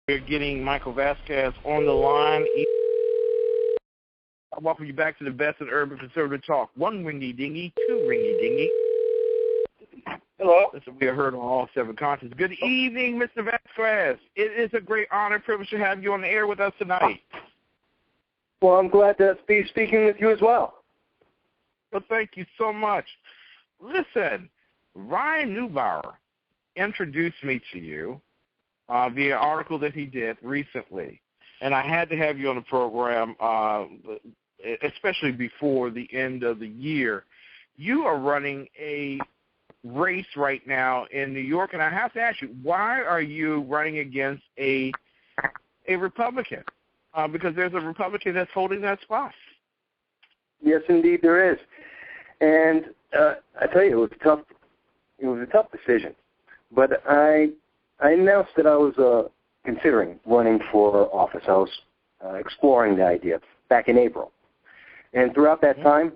We're getting Michael Vasquez on the line. I welcome you back to the best in urban conservative talk. One ringy dingy, two ringy dingy. Hello. Listen, we are heard on all 7 continents. Good evening, Mr. Vasquez. It is a great honor and privilege to have you on the air with us tonight. Well, I'm glad to be speaking with you as well. Well, thank you so much. Listen, Ryan Neubauer introduced me to you via an article that he did recently, and I had to have you on the program, especially before the end of the year. You are running a race right now in New York, and I have to ask you, why are you running against a Republican? Because there's a Republican that's holding that spot. Yes, indeed, there is. And I tell you, it was a tough decision. But I announced that I was considering running for office. I was exploring the idea back in April. And throughout that time,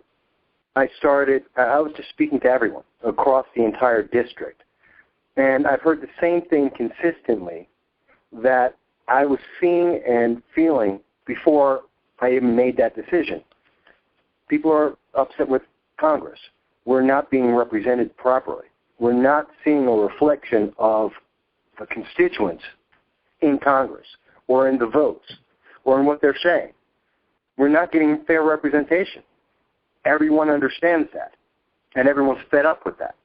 I was just speaking to everyone across the entire district. And I've heard the same thing consistently that I was seeing and feeling before I even made that decision. People are upset with Congress. We're not being represented properly. We're not seeing a reflection of the constituents in Congress or in the votes or in what they're saying. We're not getting fair representation. Everyone understands that, and everyone's fed up with that.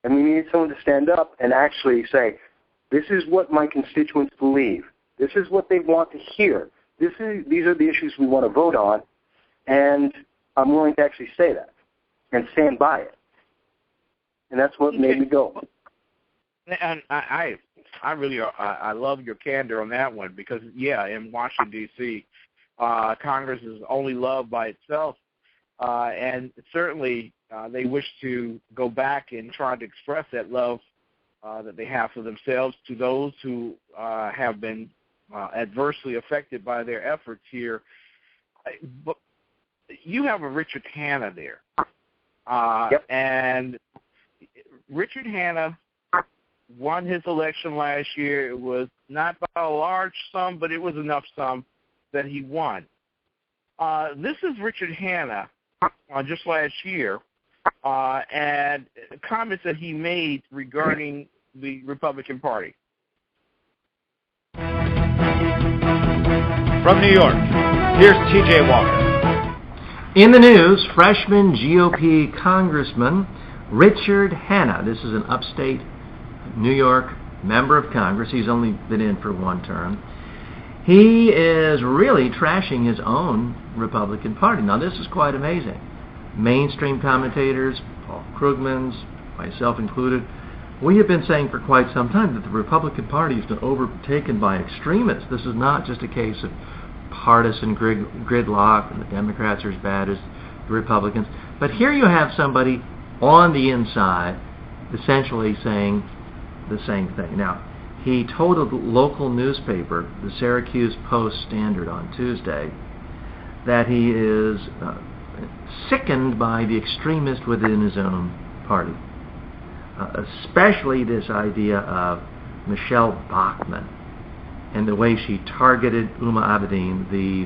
And we need someone to stand up and actually say, this is what my constituents believe. This is what they want to hear. These are the issues we want to vote on, and I'm willing to actually say that and stand by it. And that's what made me go. And I really I love your candor on that one because, yeah, in Washington, D.C., Congress is only loved by itself. And certainly they wish to go back and try to express that love that they have for themselves to those who have been adversely affected by their efforts here. But you have a Richard Hanna there. Yep. And Richard Hanna won his election last year. It was not by a large sum, but it was enough sum that he won. This is Richard Hanna just last year, and comments that he made regarding the Republican Party. From New York, here's T.J. Walker. In the news, freshman GOP Congressman Richard Hanna, this is an upstate New York member of Congress. He's only been in for one term. He is really trashing his own Republican Party. Now, this is quite amazing. Mainstream commentators, Paul Krugman's, myself included, we have been saying for quite some time that the Republican Party has been overtaken by extremists. This is not just a case of partisan gridlock and the Democrats are as bad as the Republicans. But here you have somebody on the inside essentially saying the same thing. Now, he told a local newspaper, the Syracuse Post-Standard on Tuesday, that he is sickened by the extremists within his own party, especially this idea of Michelle Bachmann and the way she targeted Uma Abedin, the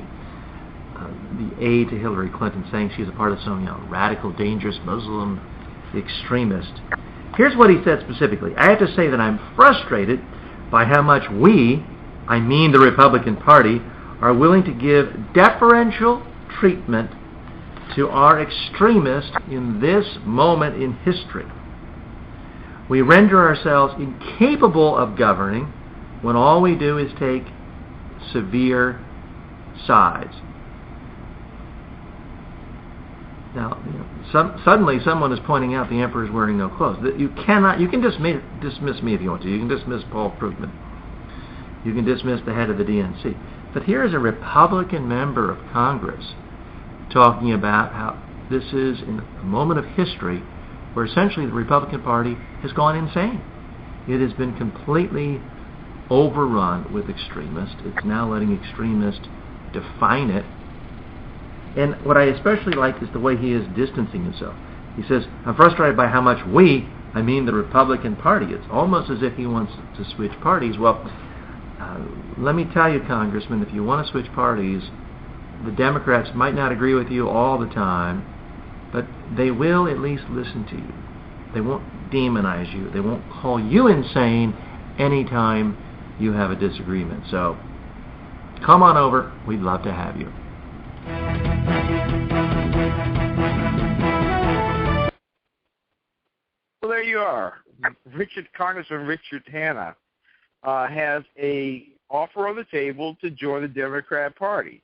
aide to Hillary Clinton, saying she's a part of some radical, dangerous Muslim extremist. Here's what he said specifically. I have to say that I'm frustrated by how much we, I mean the Republican Party, are willing to give deferential treatment to our extremists in this moment in history. We render ourselves incapable of governing when all we do is take severe sides. Now, suddenly someone is pointing out the emperor is wearing no clothes. You can dismiss me if you want to. You can dismiss Paul Krugman. You can dismiss the head of the DNC. But here is a Republican member of Congress talking about how this is in a moment of history where essentially the Republican Party has gone insane. It has been completely overrun with extremists. It's now letting extremists define it. And what I especially like is the way he is distancing himself. He says, I'm frustrated by how much we, I mean the Republican Party. It's almost as if he wants to switch parties. Well, Let me tell you, Congressman, if you want to switch parties, the Democrats might not agree with you all the time, but they will at least listen to you. They won't demonize you. They won't call you insane anytime you have a disagreement. So come on over. We'd love to have you. Well, there you are. Congressman Richard Hanna has a offer on the table to join the Democrat Party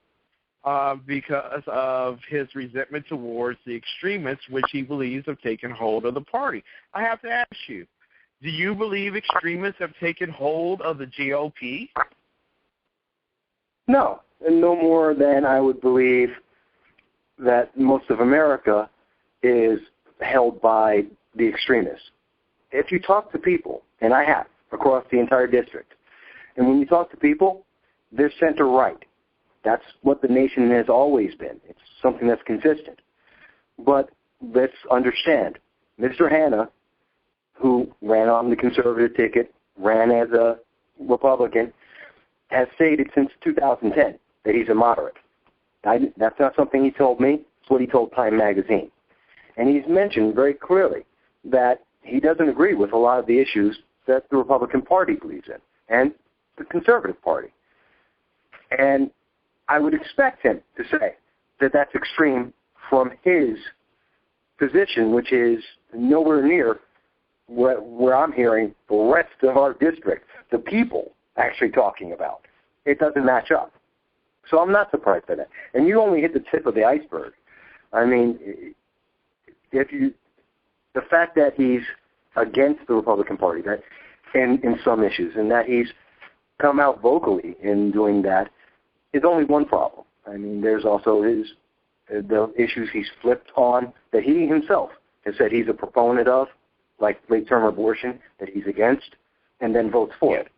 because of his resentment towards the extremists, which he believes have taken hold of the party. I have to ask you, do you believe extremists have taken hold of the GOP? No, and no more than I would believe that most of America is held by the extremists. If you talk to people, and I have, across the entire district, and when you talk to people, they're center-right. That's what the nation has always been. It's something that's consistent. But let's understand, Mr. Hanna, who ran on the conservative ticket, ran as a Republican, has stated since 2010 that he's a moderate. That's not something he told me. It's what he told Time Magazine. And he's mentioned very clearly that he doesn't agree with a lot of the issues that the Republican Party believes in and the Conservative Party. And I would expect him to say that that's extreme from his position, which is nowhere near where I'm hearing the rest of our district, the people actually talking about. It doesn't match up. So I'm not surprised by that. And you only hit the tip of the iceberg. I mean, the fact that he's against the Republican Party that in some issues and that he's come out vocally in doing that is only one problem. I mean, there's also the issues he's flipped on that he himself has said he's a proponent of, like late-term abortion, that he's against, and then votes for it.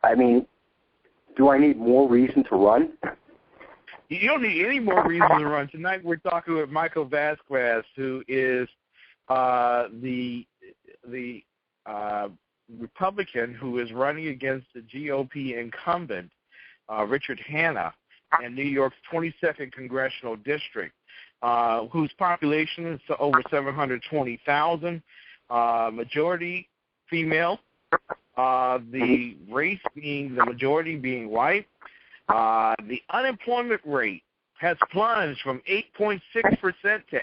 I mean, do I need more reason to run? You don't need any more reason to run. Tonight we're talking with Michael Vasquez, who is the Republican who is running against the GOP incumbent, Richard Hanna, in New York's 22nd Congressional District, whose population is over 720,000, majority female, the race being the majority being white. The unemployment rate has plunged from 8.6% to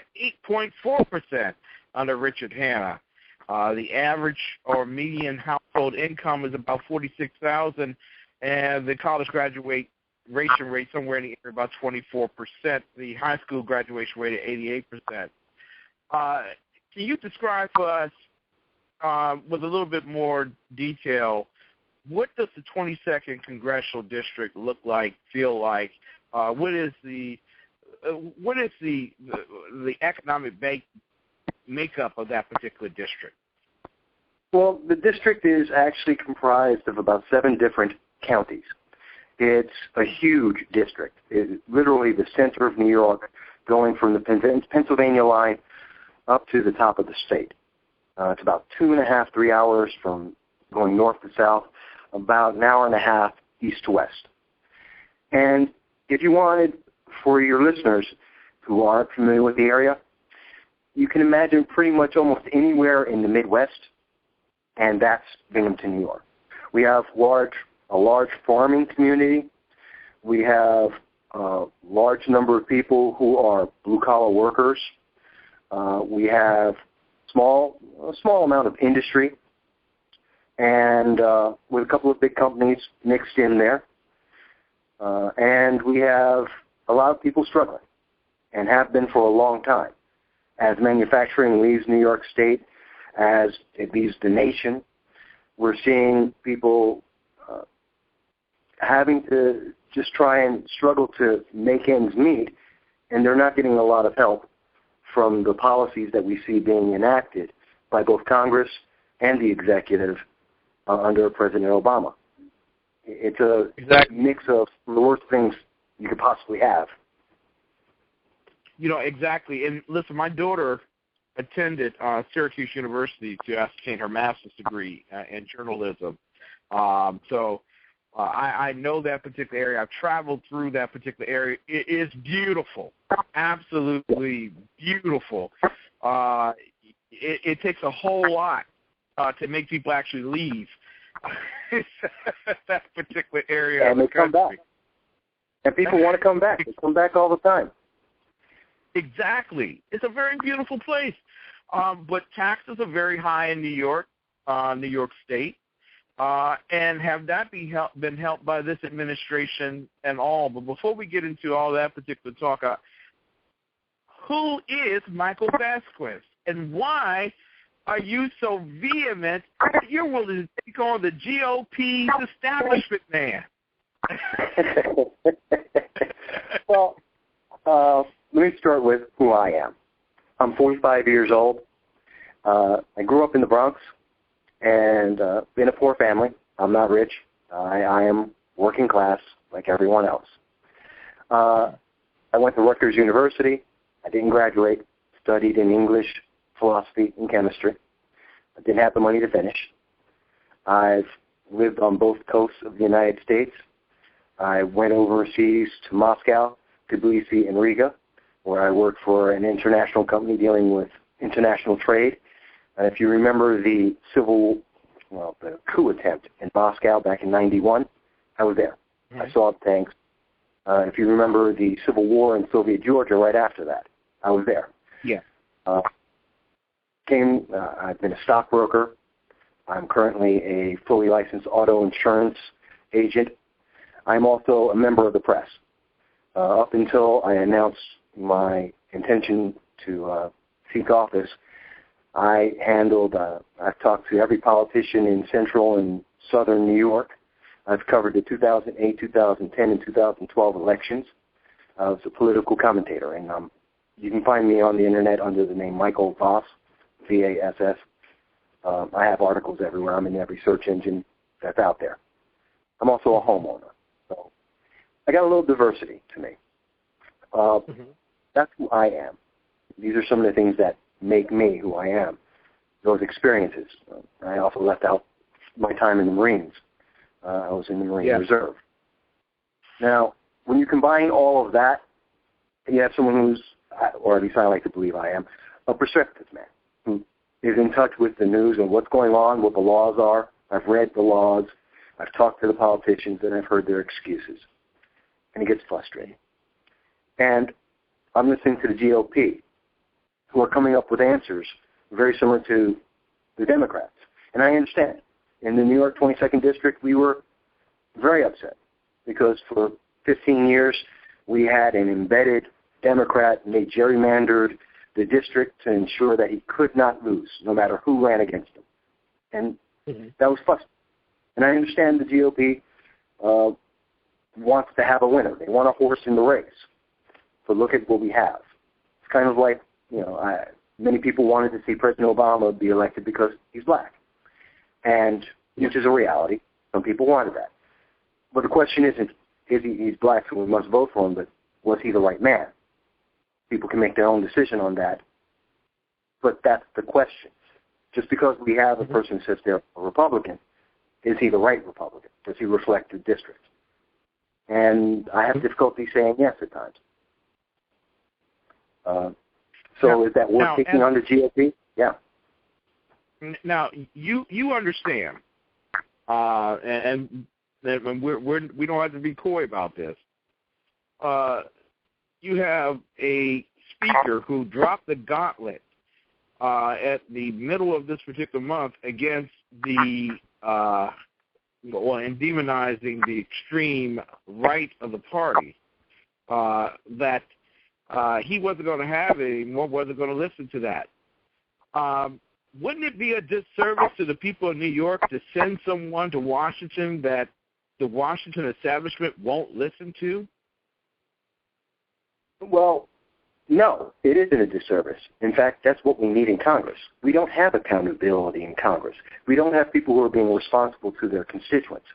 8.4% under Richard Hanna. The average or median household income is about $46,000, and the college graduation rate somewhere in the area about 24%. The high school graduation rate at 88%. Can you describe for us with a little bit more detail, what does the 22nd Congressional District look like, feel like? What is the economic makeup of that particular district? Well, the district is actually comprised of about 7 different counties. It's a huge district. It's literally the center of New York, going from the Pennsylvania line up to the top of the state. It's about 2.5, 3 hours from going north to south, about an hour and a half east to west. And if you wanted, for your listeners who aren't familiar with the area, you can imagine pretty much almost anywhere in the Midwest, and that's Binghamton, New York. We have a large farming community. We have a large number of people who are blue-collar workers. We have a small amount of industry, and with a couple of big companies mixed in there. And we have a lot of people struggling, and have been for a long time. As manufacturing leaves New York State, as it leaves the nation, we're seeing people having to just try and struggle to make ends meet, and they're not getting a lot of help from the policies that we see being enacted by both Congress and the executive under President Obama. It's a mix of the worst things you could possibly have. You know, exactly. And listen, my daughter attended Syracuse University to ascertain her master's degree in journalism. So I know that particular area. I've traveled through that particular area. It is beautiful, absolutely beautiful. It takes a whole lot to make people actually leave that particular area and of the they come country. back. And people want to come back. They come back all the time. Exactly. It's a very beautiful place. But taxes are very high in New York State. And have that been helped by this administration and all? But before we get into all that particular talk, who is Michael Vasquez, and why are you so vehement that you're willing to take on the GOP's establishment man? Well, let me start with who I am. I'm 45 years old. I grew up in the Bronx and in a poor family. I'm not rich. I am working class like everyone else. I went to Rutgers University. I didn't graduate. Studied in English, philosophy, and chemistry. I didn't have the money to finish. I've lived on both coasts of the United States. I went overseas to Moscow, Tbilisi, and Riga, where I worked for an international company dealing with international trade. And if you remember the the coup attempt in Moscow back in '91, I was there. Mm-hmm. I saw the tanks. If you remember the Civil War in Soviet Georgia right after that, I was there. Yeah. I've been a stockbroker. I'm currently a fully licensed auto insurance agent. I'm also a member of the press. Up until I announced my intention to seek office, I've talked to every politician in central and southern New York. I've covered the 2008, 2010, and 2012 elections. I was a political commentator, and you can find me on the Internet under the name Michael Voss, V-A-S-S. I have articles everywhere. I'm in every search engine that's out there. I'm also a homeowner, so I got a little diversity to me. That's who I am. These are some of the things that make me who I am, those experiences. I also left out my time in the Marines. I was in the Marine Reserve. Now, when you combine all of that, you have someone who's, or at least I like to believe I am, a perceptive man who is in touch with the news and what's going on, what the laws are. I've read the laws. I've talked to the politicians, and I've heard their excuses. And it gets frustrating. And I'm listening to the GOP, who are coming up with answers very similar to the Democrats. And I understand. In the New York 22nd District, we were very upset because for 15 years we had an embedded Democrat and they gerrymandered the district to ensure that he could not lose, no matter who ran against him. And that was frustrating. And I understand the GOP wants to have a winner. They want a horse in the race. But look at what we have. It's kind of like, many people wanted to see President Obama be elected because he's black, and which is a reality. Some people wanted that. But the question isn't, he's black, so we must vote for him, but was he the right man? People can make their own decision on that. But that's the question. Just because we have a person who says they're a Republican, is he the right Republican? Does he reflect the district? And I have difficulty saying yes at times. So is that worth taking on the GOP? Yeah. Now, you understand, and we don't have to be coy about this. You have a speaker who dropped the gauntlet at the middle of this particular month against the and demonizing the extreme right of the party, that he wasn't going to have it anymore, wasn't going to listen to that. Wouldn't it be a disservice to the people of New York to send someone to Washington that the Washington establishment won't listen to? Well, no, it isn't a disservice. In fact, that's what we need in Congress. We don't have accountability in Congress. We don't have people who are being responsible to their constituents.